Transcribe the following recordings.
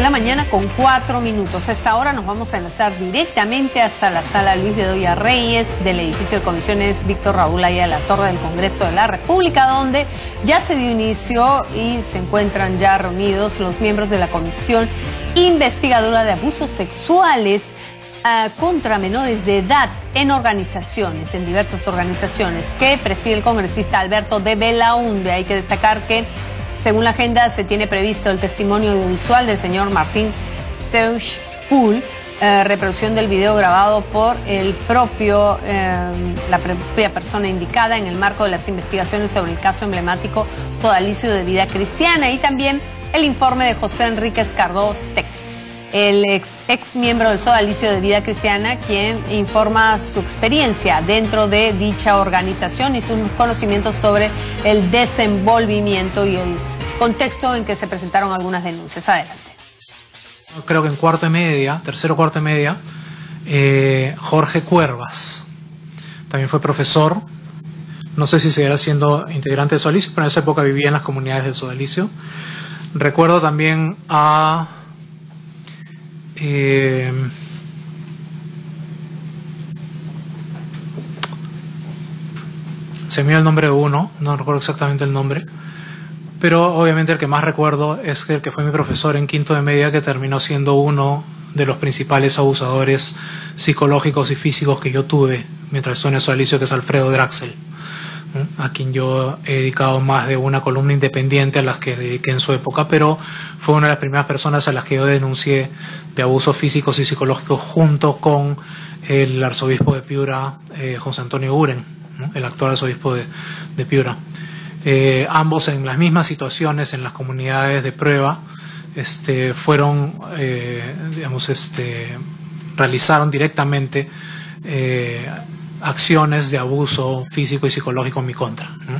la mañana con 4 minutos. A esta hora nos vamos a enlazar directamente hasta la sala Luis Bedoya Reyes del edificio de comisiones Víctor Raúl Ayala, la torre del Congreso de la República, donde ya se dio inicio y se encuentran ya reunidos los miembros de la Comisión Investigadora de Abusos Sexuales contra menores de edad en diversas organizaciones, que preside el congresista Alberto de Belaúnde. Hay que destacar que, según la agenda, se tiene previsto el testimonio audiovisual del señor Martín Teuchpoul, reproducción del video grabado por la propia persona indicada en el marco de las investigaciones sobre el caso emblemático Sodalicio de Vida Cristiana, y también el informe de José Enrique Cardós Tex, el ex miembro del Sodalicio de Vida Cristiana, quien informa su experiencia dentro de dicha organización y sus conocimientos sobre el desenvolvimiento y el contexto en que se presentaron algunas denuncias. Adelante. Creo que en tercero cuarto y media, Jorge Cuervas también fue profesor. No sé si seguirá siendo integrante del Sodalicio, pero en esa época vivía en las comunidades del Sodalicio. Recuerdo también a se me dio el nombre de uno, no recuerdo exactamente el nombre, pero obviamente el que más recuerdo es el que fue mi profesor en quinto de media, que terminó siendo uno de los principales abusadores psicológicos y físicos que yo tuve mientras estuve en el Sodalicio, que es Alfredo Draxel, a quien yo he dedicado más de una columna independiente a las que dediqué en su época, pero fue una de las primeras personas a las que yo denuncié de abusos físicos y psicológicos, junto con el arzobispo de Piura, José Antonio Uren, ¿no?, el actual arzobispo de Piura. Ambos en las mismas situaciones en las comunidades de prueba, fueron, realizaron directamente acciones de abuso físico y psicológico en mi contra, ¿no?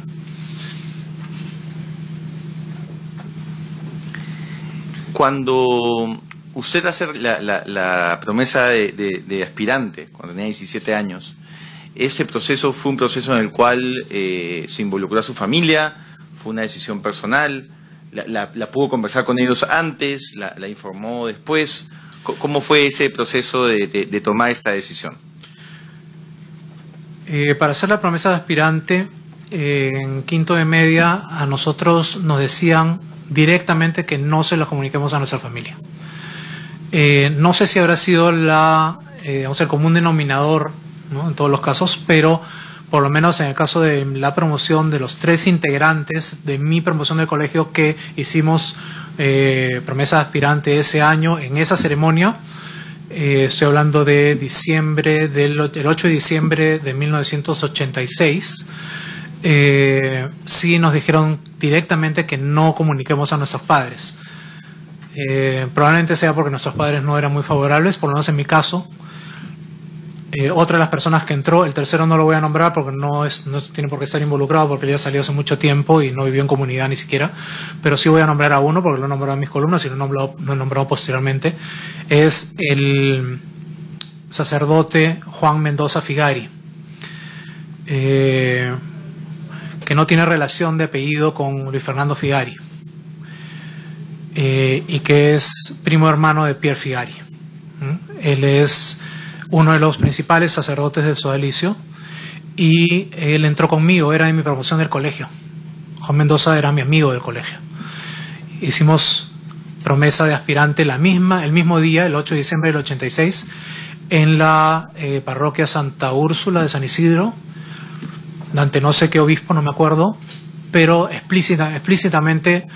Cuando usted hace la promesa de aspirante, cuando tenía 17 años, ese proceso fue un proceso en el cual se involucró a su familia, fue una decisión personal, la pudo conversar con ellos antes, la informó después. ¿Cómo fue ese proceso de tomar esta decisión? Para hacer la promesa de aspirante, en quinto de media, a nosotros nos decían directamente que no se lo comuniquemos a nuestra familia. No sé si habrá sido el común denominador, ¿no?, en todos los casos, pero por lo menos en el caso de la promoción de los 3 integrantes de mi promoción del colegio que hicimos promesa de aspirante ese año, en esa ceremonia, estoy hablando de el 8 de diciembre de 1986, sí nos dijeron directamente que no comuniquemos a nuestros padres. Probablemente sea porque nuestros padres no eran muy favorables, por lo menos en mi caso. Otra de las personas que entró, el tercero no lo voy a nombrar porque no tiene por qué estar involucrado, porque ya salió hace mucho tiempo y no vivió en comunidad ni siquiera, pero sí voy a nombrar a uno porque lo he nombrado en mis columnas y lo he nombrado posteriormente. Es el sacerdote Juan Mendoza Figari, que no tiene relación de apellido con Luis Fernando Figari, y que es primo hermano de Pierre Figari. Él es uno de los principales sacerdotes del Sodalicio, y él entró conmigo, era de mi promoción del colegio. Juan Mendoza era mi amigo del colegio. Hicimos promesa de aspirante el mismo día, el 8 de diciembre del 86, en la parroquia Santa Úrsula de San Isidro, ante no sé qué obispo, no me acuerdo, pero explícitamente,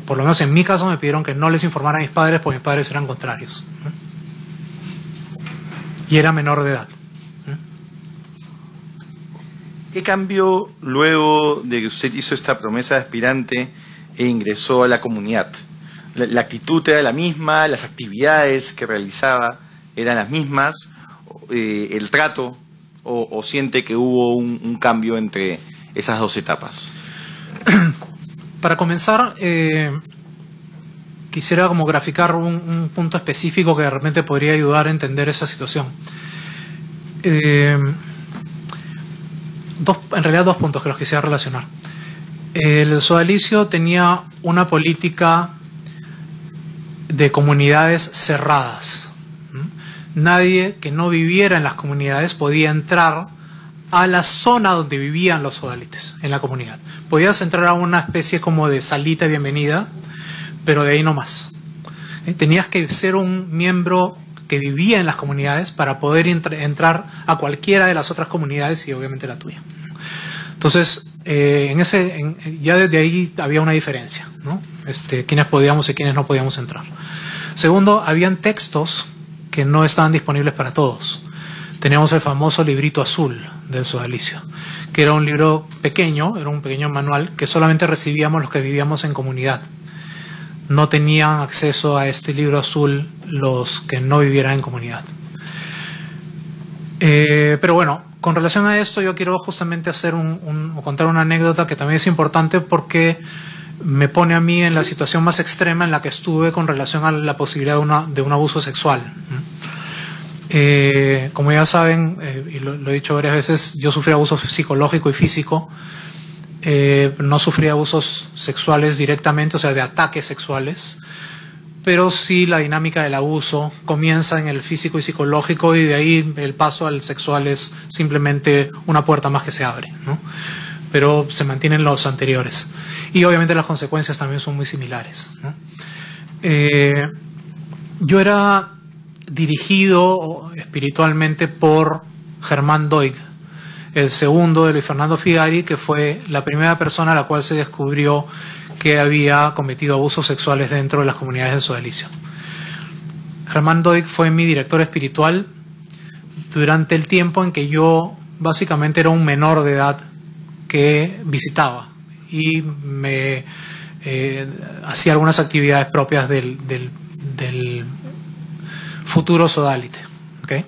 por lo menos en mi caso, me pidieron que no les informara a mis padres porque mis padres eran contrarios, ¿no? Y era menor de edad. ¿Qué cambió luego de que usted hizo esta promesa de aspirante e ingresó a la comunidad? ¿La actitud era la misma? ¿Las actividades que realizaba eran las mismas? ¿El trato? ¿O siente que hubo un cambio entre esas 2 etapas? Para comenzar, quisiera como graficar un punto específico que de repente podría ayudar a entender esa situación. En realidad 2 puntos que los quisiera relacionar. El Sodalicio tenía una política de comunidades cerradas. Nadie que no viviera en las comunidades podía entrar a la zona donde vivían los sodalites, en la comunidad. Podías entrar a una especie como de salita de bienvenida, pero de ahí no más. Tenías que ser un miembro que vivía en las comunidades para poder entrar a cualquiera de las otras comunidades y obviamente la tuya. Entonces, ya desde ahí había una diferencia, ¿no? Quiénes podíamos y quiénes no podíamos entrar. Segundo, habían textos que no estaban disponibles para todos. Teníamos el famoso librito azul del sodalicio, que era un libro pequeño, era un pequeño manual que solamente recibíamos los que vivíamos en comunidad. No tenían acceso a este libro azul los que no vivieran en comunidad. Pero bueno, con relación a esto yo quiero justamente hacer contar una anécdota que también es importante porque me pone a mí en la situación más extrema en la que estuve con relación a la posibilidad de un abuso sexual. Como ya saben, y lo he dicho varias veces, yo sufrí abuso psicológico y físico. No sufrí abusos sexuales directamente, o sea, de ataques sexuales, pero sí la dinámica del abuso comienza en el físico y psicológico y de ahí el paso al sexual es simplemente una puerta más que se abre, ¿no? Pero se mantienen los anteriores y obviamente las consecuencias también son muy similares, ¿no? Yo era dirigido espiritualmente por Germán Doig, el segundo de Luis Fernando Figari, que fue la primera persona a la cual se descubrió que había cometido abusos sexuales dentro de las comunidades del sodalicio. Germán Doig fue mi director espiritual durante el tiempo en que yo básicamente era un menor de edad que visitaba y me hacía algunas actividades propias del futuro sodalite, ¿okay?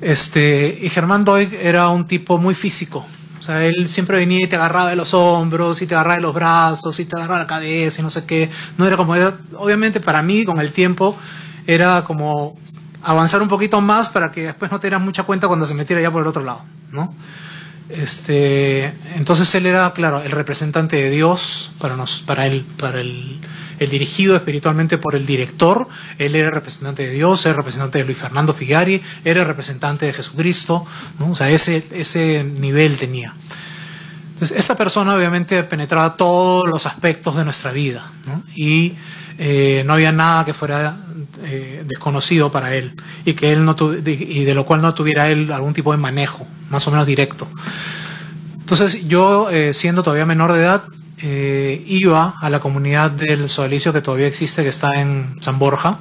Y Germán Doig era un tipo muy físico. O sea, él siempre venía y te agarraba de los hombros, y te agarraba de los brazos, y te agarraba la cabeza, y no sé qué. No era como, obviamente para mí, con el tiempo, era como avanzar un poquito más para que después no te dieras mucha cuenta cuando se metiera ya por el otro lado, ¿no? Entonces él era, claro, el representante de Dios para el dirigido espiritualmente por el director. Él era el representante de Dios, era el representante de Luis Fernando Figari, era el representante de Jesucristo, ¿no? O sea, ese nivel tenía. Entonces, esa persona obviamente penetraba todos los aspectos de nuestra vida, ¿no? Y no había nada que fuera desconocido para él y que él y de lo cual no tuviera él algún tipo de manejo más o menos directo. Entonces yo, siendo todavía menor de edad, iba a la comunidad del sodalicio que todavía existe, que está en San Borja,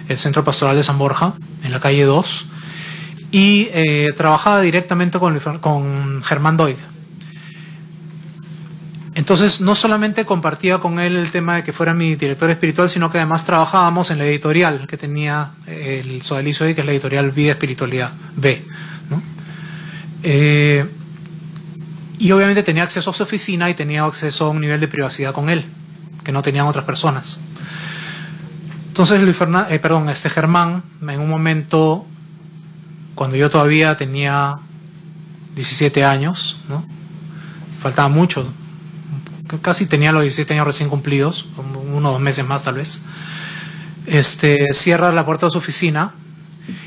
el centro pastoral de San Borja, en la calle 2, y trabajaba directamente con Germán Doig. Entonces no solamente compartía con él el tema de que fuera mi director espiritual, sino que además trabajábamos en la editorial que tenía el sodalicio, que es la editorial Vida Espiritualidad B, ¿no? Y obviamente tenía acceso a su oficina y tenía acceso a un nivel de privacidad con él, que no tenían otras personas. Entonces Germán, en un momento, cuando yo todavía tenía 17 años, ¿no? Faltaba mucho, casi tenía los 17 años recién cumplidos, unos 2 meses más tal vez, cierra la puerta de su oficina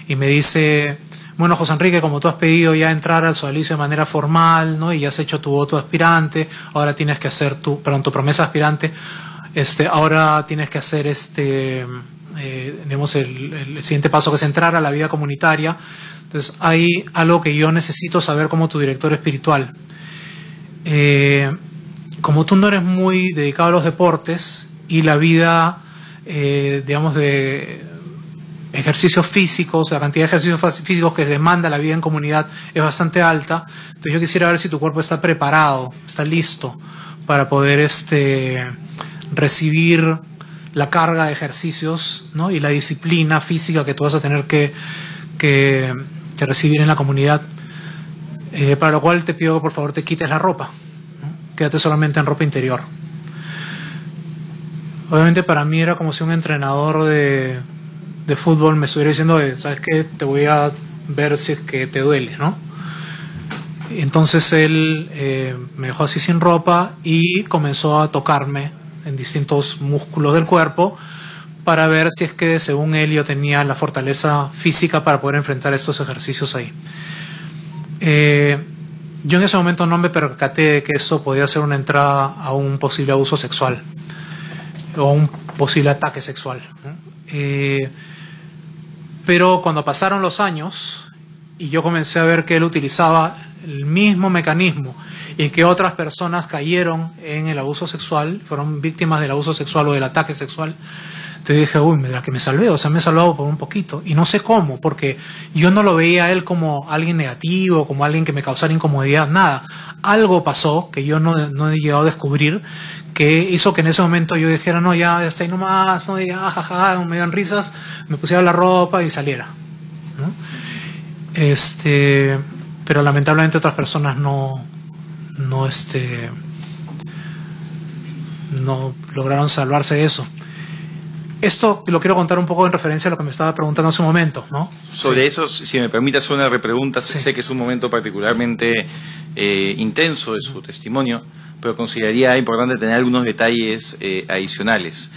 y me dice: bueno, José Enrique, como tú has pedido ya entrar al sodalicio de manera formal, ¿no? Y ya has hecho tu voto de aspirante, ahora tienes que hacer tu promesa de aspirante, ahora tienes que hacer digamos el siguiente paso, que es entrar a la vida comunitaria. Entonces hay algo que yo necesito saber como tu director espiritual. Como tú no eres muy dedicado a los deportes y la vida, digamos, de ejercicios físicos, la cantidad de ejercicios físicos que demanda la vida en comunidad es bastante alta, entonces yo quisiera ver si tu cuerpo está preparado, está listo para poder recibir la carga de ejercicios, ¿no? Y la disciplina física que tú vas a tener que recibir en la comunidad, para lo cual te pido que por favor te quites la ropa, ¿no? Quédate solamente en ropa interior. Obviamente para mí era como si un entrenador de fútbol me estuviera diciendo: ¿sabes qué? Te voy a ver si es que te duele, ¿no? Entonces él me dejó así sin ropa y comenzó a tocarme en distintos músculos del cuerpo para ver si es que, según él, yo tenía la fortaleza física para poder enfrentar estos ejercicios ahí. Yo en ese momento no me percaté de que eso podía ser una entrada a un posible abuso sexual o un posible ataque sexual, ¿no? Pero cuando pasaron los años y yo comencé a ver que él utilizaba el mismo mecanismo y que otras personas cayeron en el abuso sexual, fueron víctimas del abuso sexual o del ataque sexual, entonces dije, uy, la que me salvé, o sea, me he salvado por un poquito. Y no sé cómo, porque yo no lo veía a él como alguien negativo, como alguien que me causara incomodidad, nada. Algo pasó que yo no he llegado a descubrir, que hizo que en ese momento yo dijera, no, ya está ahí nomás, no diga, jajaja, me dieron risas, me pusiera la ropa y saliera, ¿no? Pero lamentablemente otras personas no lograron salvarse de eso. Esto lo quiero contar un poco en referencia a lo que me estaba preguntando hace un momento, ¿no? Sobre eso, si me permite hacer una repregunta, Sí. sé que es un momento particularmente intenso de su testimonio, pero consideraría importante tener algunos detalles adicionales.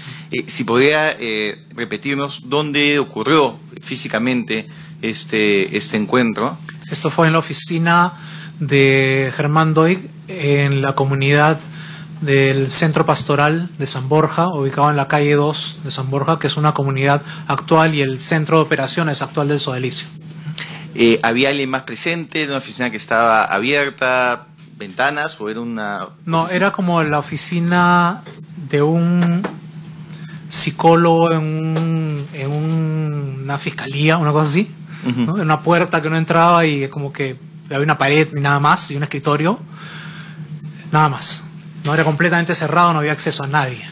Si podría repetirnos dónde ocurrió físicamente este encuentro. Esto fue en la oficina de Germán Doig, en la comunidad del Centro Pastoral de San Borja, ubicado en la calle 2 de San Borja, que es una comunidad actual y el centro de operaciones actual del Sodelicio. ¿Había alguien más presente? ¿Era una oficina que estaba abierta? ¿Ventanas? ¿O era una...? No, era como la oficina de un psicólogo en una fiscalía, una cosa así, ¿no? En una puerta que uno entraba y como que había una pared y nada más, y un escritorio, nada más. No era completamente cerrado, no había acceso a nadie.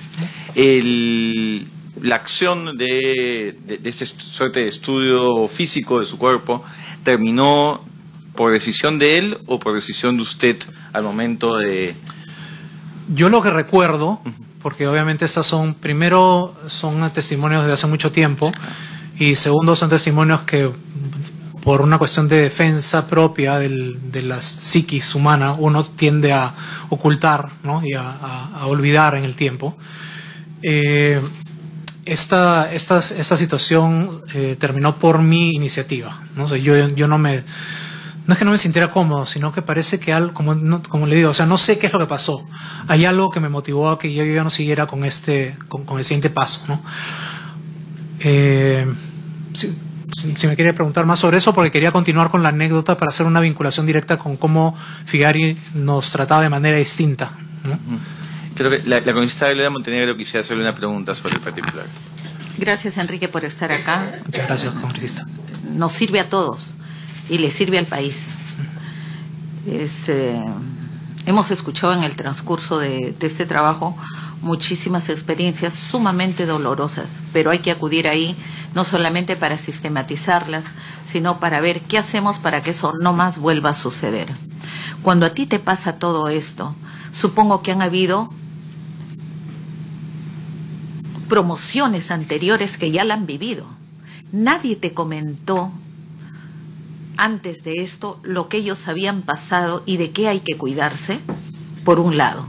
La acción de esta suerte de estudio físico de su cuerpo terminó por decisión de él o por decisión de usted al momento de... Yo lo que recuerdo, porque obviamente estas son, primero son testimonios de hace mucho tiempo, y segundo son testimonios que por una cuestión de defensa propia de la psiquis humana uno tiende a ocultar, ¿no? Y a olvidar en el tiempo. Esta situación terminó por mi iniciativa, ¿no? O sea, yo no es que no me sintiera cómodo, sino que parece que algo, como le digo, o sea, no sé qué es lo que pasó. Hay algo que me motivó a que yo no siguiera con el siguiente paso, ¿no? Si me quería preguntar más sobre eso, porque quería continuar con la anécdota para hacer una vinculación directa con cómo Figari nos trataba de manera distinta, ¿no? Creo que la congresista Gloria Montenegro quisiera hacerle una pregunta sobre el particular. Gracias, Enrique, por estar acá. Muchas gracias, congresista. Nos sirve a todos y le sirve al país. Hemos escuchado en el transcurso de este trabajo muchísimas experiencias sumamente dolorosas, pero hay que acudir ahí no solamente para sistematizarlas, sino para ver qué hacemos para que eso no más vuelva a suceder. Cuando a ti te pasa todo esto, supongo que han habido promociones anteriores que ya la han vivido. Nadie te comentó antes de esto lo que ellos habían pasado y de qué hay que cuidarse, por un lado.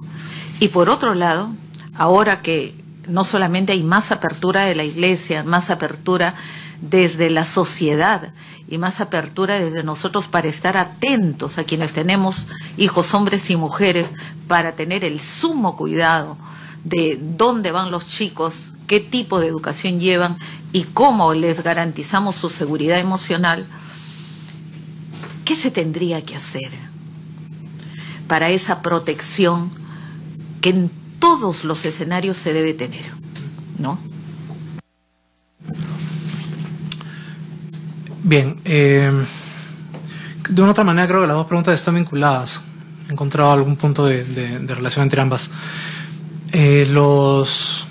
Y por otro lado, ahora que no solamente hay más apertura de la iglesia, más apertura desde la sociedad y más apertura desde nosotros para estar atentos a quienes tenemos hijos, hombres y mujeres, para tener el sumo cuidado de dónde van los chicos, qué tipo de educación llevan y cómo les garantizamos su seguridad emocional. ¿Qué se tendría que hacer para esa protección que en todos los escenarios se debe tener, ¿no? Bien, de una otra manera creo que las dos preguntas están vinculadas. He encontrado algún punto de relación entre ambas. Los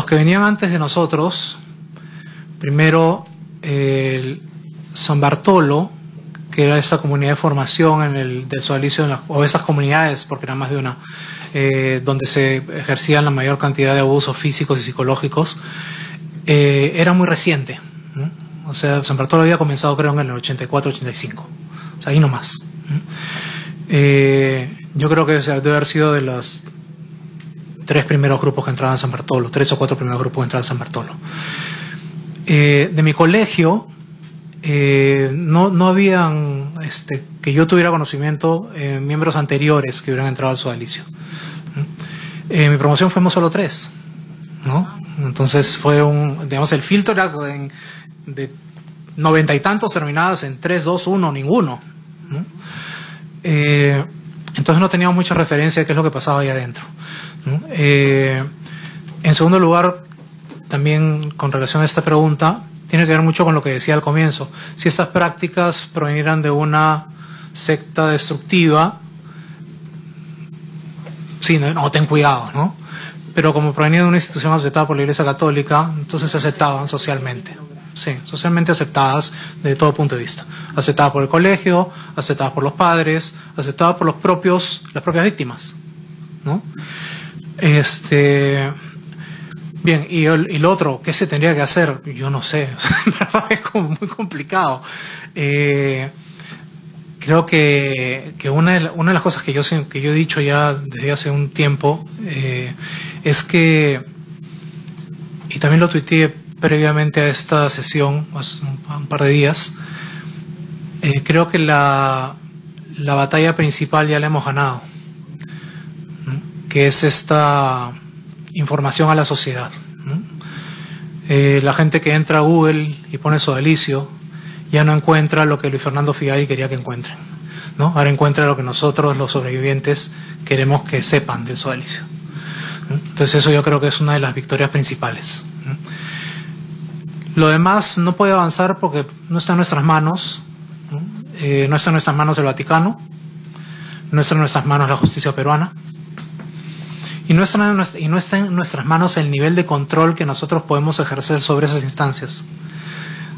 que venían antes de nosotros, primero San Bartolo, que era esa comunidad de formación del Sodelicio, o esas comunidades, porque eran más de una, donde se ejercían la mayor cantidad de abusos físicos y psicológicos, era muy reciente, ¿no? O sea, San Bartolo había comenzado creo en el 84-85, o sea, ahí nomás, ¿no? Yo creo que debe haber sido de las 3 primeros grupos que entraban a San Bartolo, 3 o 4 primeros grupos que entraban a San Bartolo. De mi colegio, no habían, que yo tuviera conocimiento, miembros anteriores que hubieran entrado al sodalicio. Mi promoción fuimos solo 3, ¿no? Entonces fue digamos, el filtro era de 90 y tantos terminadas en 3, 2, 1, ninguno, ¿no? Entonces no teníamos mucha referencia de qué es lo que pasaba ahí adentro, ¿no? En segundo lugar, también con relación a esta pregunta, tiene que ver mucho con lo que decía al comienzo. Si estas prácticas provinieran de una secta destructiva, sí, no, ten cuidado, ¿no? Pero como provenían de una institución aceptada por la Iglesia Católica, entonces se aceptaban socialmente. Sí, socialmente aceptadas de todo punto de vista. Aceptadas por el colegio, aceptadas por los padres, aceptadas por las propias víctimas, ¿no? Bien, y lo otro, ¿qué se tendría que hacer? Yo no sé, es como muy complicado. Creo que una de las cosas que yo he dicho ya desde hace un tiempo es que, y también lo tuiteé previamente a esta sesión, hace un par de días, creo que la batalla principal ya la hemos ganado, ¿no? Que es esta información a la sociedad, ¿no? La gente que entra a Google y pone sodalicio ya no encuentra lo que Luis Fernando Figari quería que encuentren, ¿no? Ahora encuentra lo que nosotros, los sobrevivientes, queremos que sepan del sodalicio, ¿no? Entonces eso yo creo que es una de las victorias principales, ¿no? Lo demás no puede avanzar porque no está en nuestras manos, ¿no? No está en nuestras manos el Vaticano, no está en nuestras manos la justicia peruana, y no está en nuestras manos el nivel de control que nosotros podemos ejercer sobre esas instancias.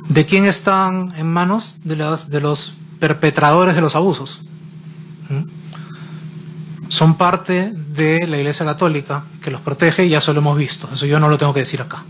¿De quién están en manos? De los perpetradores de los abusos. Son parte de la Iglesia Católica que los protege, y ya eso lo hemos visto. Eso yo no lo tengo que decir acá,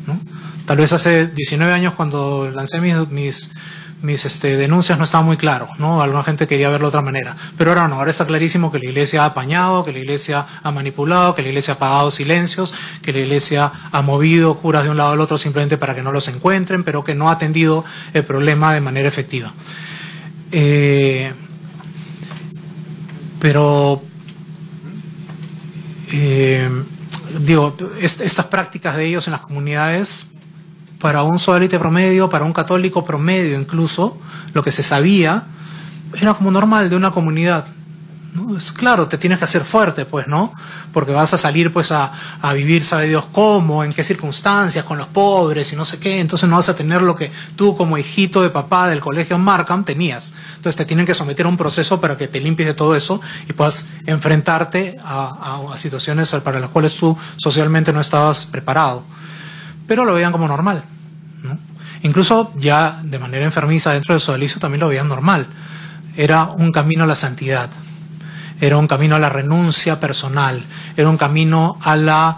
¿no? Tal vez hace 19 años, cuando lancé mis denuncias, no estaba muy claro, ¿no? Alguna gente quería verlo de otra manera, pero ahora no, ahora está clarísimo que la Iglesia ha apañado, que la Iglesia ha manipulado, que la Iglesia ha apagado silencios, que la Iglesia ha movido curas de un lado al otro simplemente para que no los encuentren, pero que no ha atendido el problema de manera efectiva. Estas prácticas de ellos en las comunidades, para un sodalite promedio, para un católico promedio incluso, lo que se sabía era como normal de una comunidad, ¿no? Es claro, te tienes que hacer fuerte, pues, ¿no? Porque vas a salir, pues, a vivir, sabe Dios cómo, en qué circunstancias, con los pobres y no sé qué. Entonces no vas a tener lo que tú, como hijito de papá del colegio Markham, tenías. Entonces te tienen que someter a un proceso para que te limpies de todo eso y puedas enfrentarte a situaciones para las cuales tú socialmente no estabas preparado. Pero lo veían como normal, ¿no? Incluso ya de manera enfermiza dentro del sodalicio también lo veían normal. Era un camino a la santidad, era un camino a la renuncia personal, era un camino a la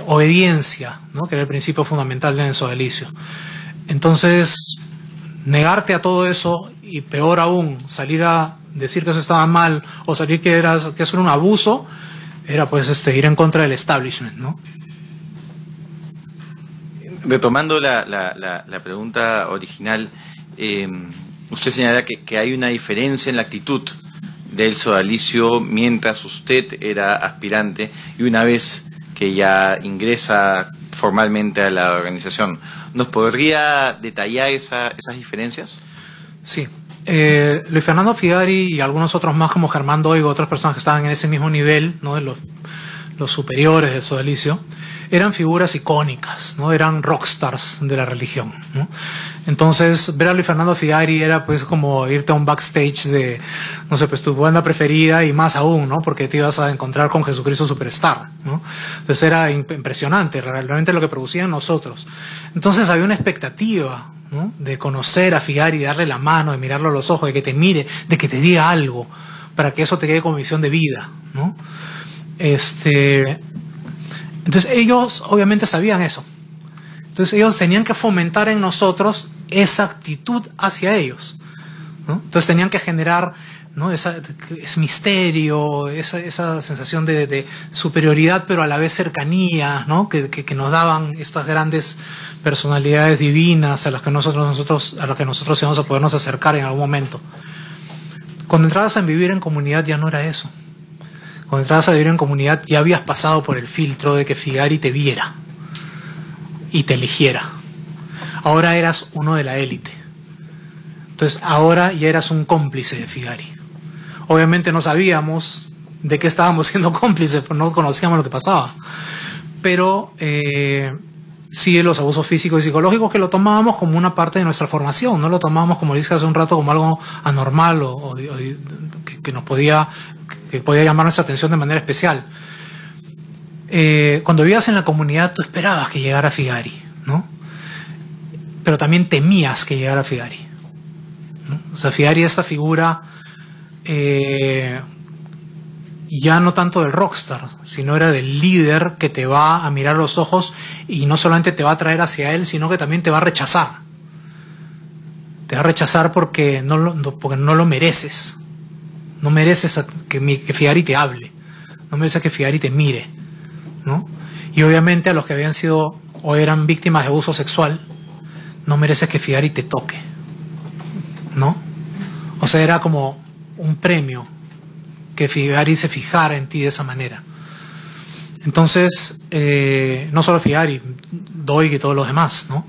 obediencia, ¿no? Que era el principio fundamental del sodalicio. Entonces, negarte a todo eso, y peor aún, salir a decir que eso estaba mal, o salir que eso era un abuso, era pues ir en contra del establishment, ¿no? Retomando la pregunta original, usted señala que hay una diferencia en la actitud del sodalicio mientras usted era aspirante y una vez que ya ingresa formalmente a la organización. ¿Nos podría detallar esas diferencias? Sí. Luis Fernando Figari y algunos otros más, como Germán Doigo, otras personas que estaban en ese mismo nivel, ¿no? De los superiores del sodalicio, eran figuras icónicas, ¿no? Eran rockstars de la religión, ¿no? Entonces, ver a Luis Fernando Figari era pues como irte a un backstage de, no sé, pues tu banda preferida, y más aún, ¿no? Porque te ibas a encontrar con Jesucristo Superstar, ¿no? Entonces era impresionante realmente lo que producían nosotros. Entonces había una expectativa, ¿no? De conocer a Figari, de darle la mano, de mirarlo a los ojos, de que te mire, de que te diga algo, para que eso te quede como visión de vida, ¿no? Entonces ellos obviamente sabían eso. Entonces ellos tenían que fomentar en nosotros esa actitud hacia ellos, ¿no? Entonces tenían que generar, ¿no? ese misterio, esa sensación de superioridad, pero a la vez cercanía, ¿no? que nos daban estas grandes personalidades divinas a las que nosotros íbamos a podernos acercar en algún momento. Cuando entrabas a vivir en comunidad ya no era eso. Cuando entrabas a vivir en comunidad ya habías pasado por el filtro de que Figari te viera y te eligiera. Ahora eras uno de la élite. Entonces ahora ya eras un cómplice de Figari. Obviamente no sabíamos de qué estábamos siendo cómplices, pues no conocíamos lo que pasaba. Pero sí, los abusos físicos y psicológicos, que lo tomábamos como una parte de nuestra formación, no lo tomábamos, como dije hace un rato, como algo anormal o que nos podía llamar nuestra atención de manera especial. Cuando vivías en la comunidad tú esperabas que llegara Figari, ¿no? Pero también temías que llegara Figari, ¿no? O sea, Figari es esta figura ya no tanto del rockstar, sino era del líder que te va a mirar a los ojos y no solamente te va a traer hacia él, sino que también te va a rechazar. Te va a rechazar porque no lo mereces. No mereces que Figari te hable. No mereces que Figari te mire, ¿no? Y obviamente a los que habían sido o eran víctimas de abuso sexual, no mereces que Figari te toque, ¿no? O sea, era como un premio que Figari se fijara en ti de esa manera. Entonces, no solo Figari, Doig y todos los demás, ¿no?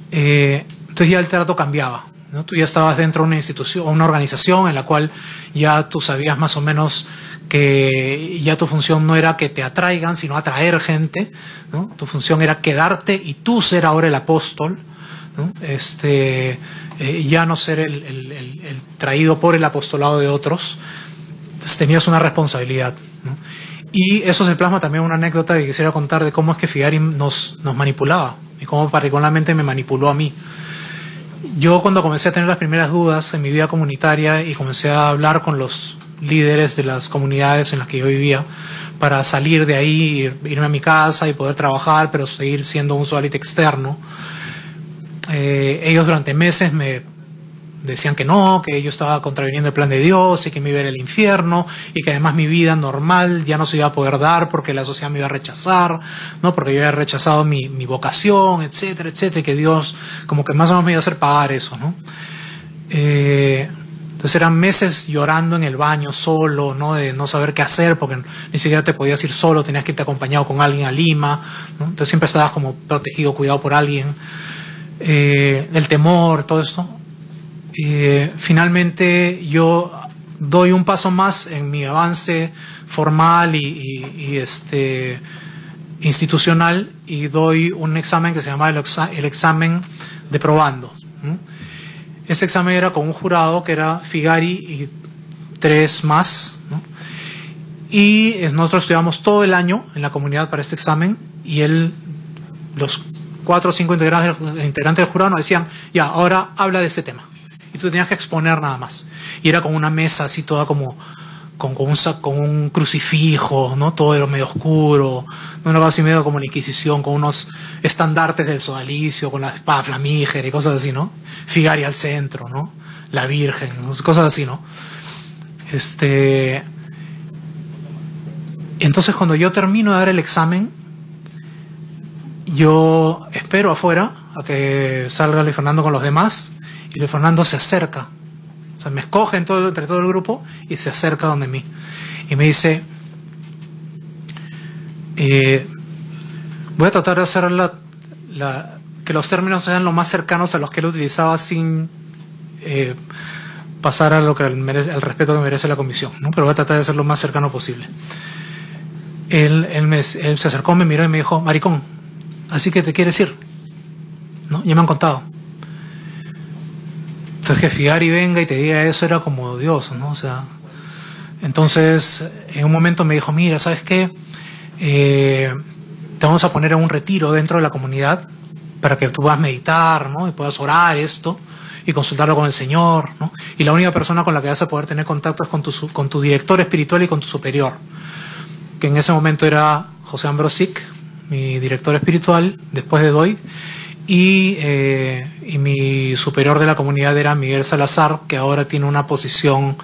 Entonces ya el trato cambiaba, ¿no? Tú ya estabas dentro de una institución, una organización en la cual ya tú sabías más o menos que ya tu función no era que te atraigan, sino atraer gente, ¿no? Tu función era quedarte y tú ser ahora el apóstol, ¿no? Ya no ser el traído por el apostolado de otros. Entonces tenías una responsabilidad, ¿no? Y eso se plasma también en una anécdota que quisiera contar de cómo es que Figari nos manipulaba y cómo particularmente me manipuló a mí. Yo cuando comencé a tener las primeras dudas en mi vida comunitaria y comencé a hablar con los líderes de las comunidades en las que yo vivía para salir de ahí, irme a mi casa y poder trabajar, pero seguir siendo un sualite externo, ellos durante meses me decían que no, que yo estaba contraviniendo el plan de Dios y que me iba a ir al infierno y que además mi vida normal ya no se iba a poder dar porque la sociedad me iba a rechazar, ¿no? Porque yo había rechazado mi vocación, etcétera, etcétera, y que Dios como que más o menos me iba a hacer pagar eso, ¿no? Entonces eran meses llorando en el baño solo, ¿no? De no saber qué hacer porque ni siquiera te podías ir solo, tenías que irte acompañado con alguien a Lima, ¿no? Entonces siempre estabas como protegido, cuidado por alguien. El temor, todo esto. Finalmente yo doy un paso más en mi avance formal y institucional y doy un examen que se llama el examen de probando, ¿no? Ese examen era con un jurado que era Figari y 3 más, ¿no? Y nosotros estudiamos todo el año en la comunidad para este examen y los 4 o 5 integrantes del jurado nos decían, ya, ahora habla de este tema. Y tú tenías que exponer nada más. Y era con una mesa así toda como con un crucifijo, ¿no? Todo era medio oscuro, no era así medio como la Inquisición, con unos estandartes del sodalicio, con la espada flamígera y cosas así, ¿no? Figari al centro, ¿no? La Virgen, cosas así, ¿no? Entonces cuando yo termino de dar el examen, yo espero afuera a que salga Luis Fernando con los demás. Y Luis Fernando se acerca, o sea, me escoge entre todo el grupo y se acerca donde mí. Y me dice, voy a tratar de hacer que los términos sean lo más cercanos a los que él utilizaba sin pasar a lo que el respeto que merece la comisión, ¿no? Pero voy a tratar de ser lo más cercano posible. Él se acercó, me miró y me dijo, maricón, así que te quieres ir, ¿no? Ya me han contado. Entonces que Figari venga y te diga eso era como Dios, ¿no? O sea, entonces en un momento me dijo, mira, ¿sabes qué? Te vamos a poner en un retiro dentro de la comunidad para que tú puedas meditar, ¿no? Y puedas orar esto y consultarlo con el Señor, ¿no? Y la única persona con la que vas a poder tener contacto es con tu director espiritual y con tu superior, que en ese momento era José Ambrosic, mi director espiritual, después de Doig, y mi superior de la comunidad era Miguel Salazar, que ahora tiene una posición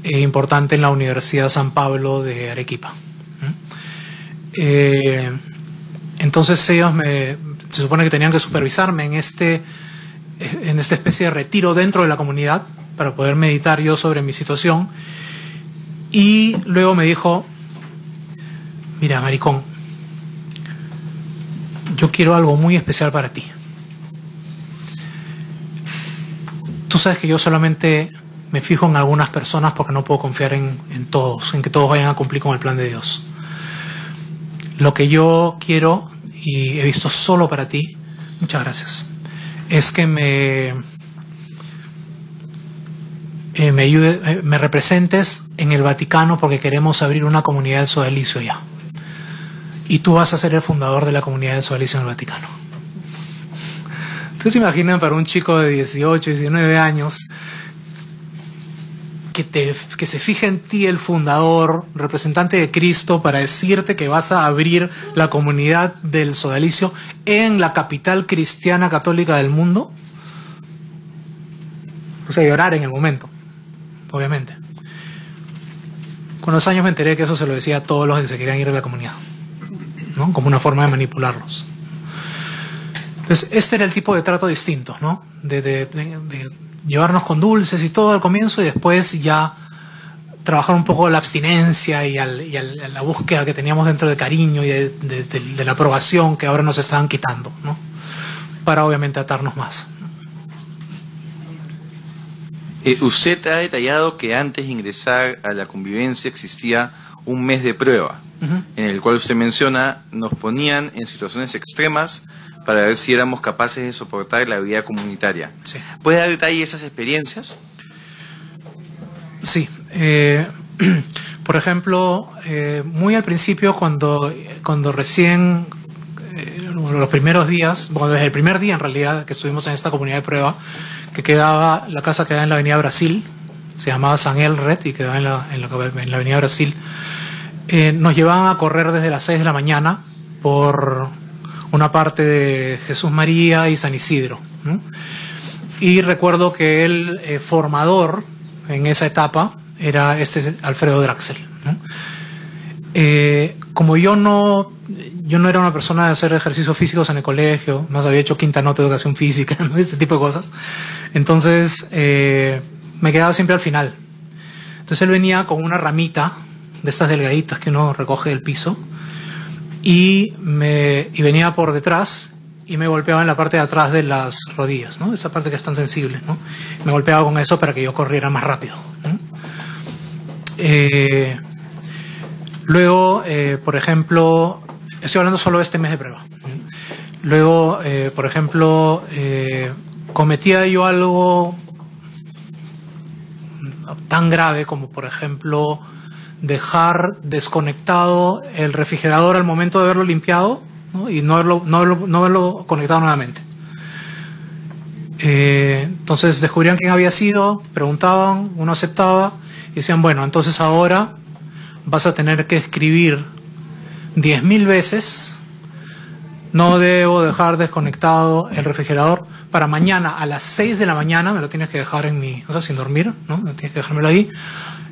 importante en la Universidad San Pablo de Arequipa. Entonces ellos se supone que tenían que supervisarme en esta especie de retiro dentro de la comunidad para poder meditar yo sobre mi situación, y luego me dijo: mira, maricón, yo quiero algo muy especial para ti. Tú sabes que yo solamente me fijo en algunas personas porque no puedo confiar en todos, en que todos vayan a cumplir con el plan de Dios. Lo que yo quiero, y he visto solo para ti, muchas gracias, es que me ayude, me representes en el Vaticano, porque queremos abrir una comunidad del sodalicio allá. Y tú vas a ser el fundador de la comunidad del sodalicio en el Vaticano. Entonces imaginan para un chico de 18, 19 años que se fije en ti el fundador, representante de Cristo, para decirte que vas a abrir la comunidad del sodalicio en la capital cristiana católica del mundo. O sea, llorar en el momento, obviamente. Con los años me enteré que eso se lo decía a todos los que se querían ir de la comunidad, ¿no? Como una forma de manipularlos. Entonces, este era el tipo de trato distinto, ¿no? De llevarnos con dulces y todo al comienzo, y después ya trabajar un poco la abstinencia y la búsqueda que teníamos dentro de cariño y de la aprobación que ahora nos estaban quitando, ¿no? Para obviamente atarnos más. Usted ha detallado que antes de ingresar a la convivencia existía un mes de prueba, en el cual usted menciona nos ponían en situaciones extremas para ver si éramos capaces de soportar la vida comunitaria. Sí. ¿Puede dar detalle de esas experiencias? Sí. Por ejemplo, muy al principio, cuando recién, los primeros días, bueno, desde el primer día en realidad que estuvimos en esta comunidad de prueba, la casa quedaba en la Avenida Brasil, se llamaba San Elred y quedaba en la Avenida Brasil. Nos llevaban a correr desde las 6 de la mañana por una parte de Jesús María y San Isidro, ¿no? Y recuerdo que el formador en esa etapa era Alfredo Draxel, ¿no? Como yo no era una persona de hacer ejercicios físicos en el colegio, más había hecho quinta nota de educación física, ¿no? Este tipo de cosas. Entonces me quedaba siempre al final. Entonces él venía con una ramita de estas delgaditas que uno recoge del piso, y venía por detrás y me golpeaba en la parte de atrás de las rodillas, ¿no? Esa parte que es tan sensible, ¿no? Me golpeaba con eso para que yo corriera más rápido, ¿no? Luego, por ejemplo, estoy hablando solo de este mes de prueba, ¿no? Luego, por ejemplo, cometía yo algo tan grave como, por ejemplo, dejar desconectado el refrigerador al momento de haberlo limpiado, ¿no? Y no haberlo conectado nuevamente. Entonces descubrían quién había sido, preguntaban, uno aceptaba y decían: bueno, entonces ahora vas a tener que escribir 10.000 veces: no debo dejar desconectado el refrigerador, para mañana a las 6 de la mañana me lo tienes que dejar sin dormir, ¿no? Tienes que dejármelo ahí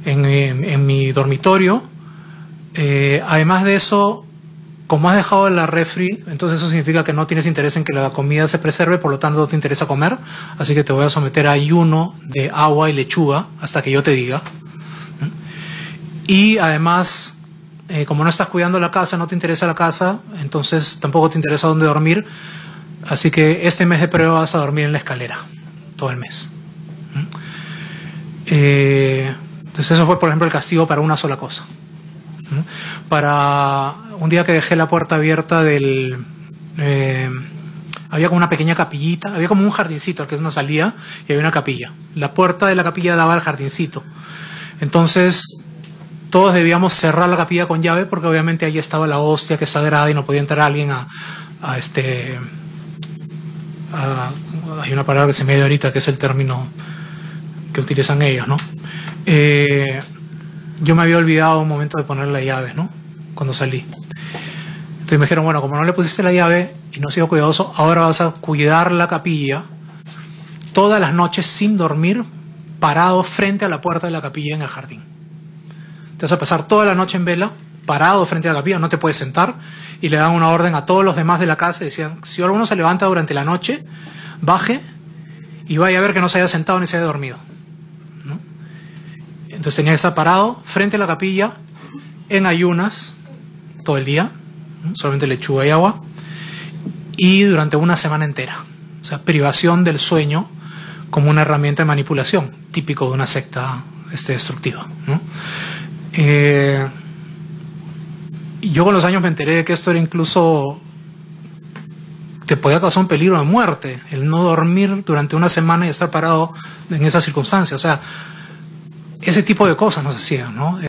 en mi dormitorio. Además de eso, como has dejado la refri, entonces eso significa que no tienes interés en que la comida se preserve, por lo tanto no te interesa comer, así que te voy a someter a ayuno de agua y lechuga hasta que yo te diga. Y además, como no estás cuidando la casa, no te interesa la casa, entonces tampoco te interesa dónde dormir, así que este mes de prueba vas a dormir en la escalera todo el mes. Entonces eso fue, por ejemplo, el castigo para una sola cosa. Para un día que dejé la puerta abierta había como una pequeña capillita, había como un jardincito al que uno salía y había una capilla. La puerta de la capilla daba al jardincito. Entonces todos debíamos cerrar la capilla con llave, porque obviamente allí estaba la hostia, que es sagrada, y no podía entrar alguien hay una palabra que se me dio ahorita, que es el término que utilizan ellos, ¿no? Yo me había olvidado un momento de poner la llave, ¿no? Cuando salí. Entonces me dijeron, bueno, como no le pusiste la llave y no has sido cuidadoso, ahora vas a cuidar la capilla todas las noches sin dormir, parado frente a la puerta de la capilla en el jardín. Te vas a pasar toda la noche en vela, parado frente a la capilla, no te puedes sentar, y le dan una orden a todos los demás de la casa, decían, si alguno se levanta durante la noche, baje y vaya a ver que no se haya sentado ni se haya dormido, ¿no? Entonces tenía que estar parado frente a la capilla, en ayunas, todo el día, ¿no? Solamente lechuga y agua, y durante una semana entera. O sea, privación del sueño como una herramienta de manipulación, típico de una secta destructiva, ¿no? Y yo con los años me enteré de que esto era incluso, te podía causar un peligro de muerte, el no dormir durante una semana y estar parado en esas circunstancias. O sea, ese tipo de cosas nos hacían, ¿no?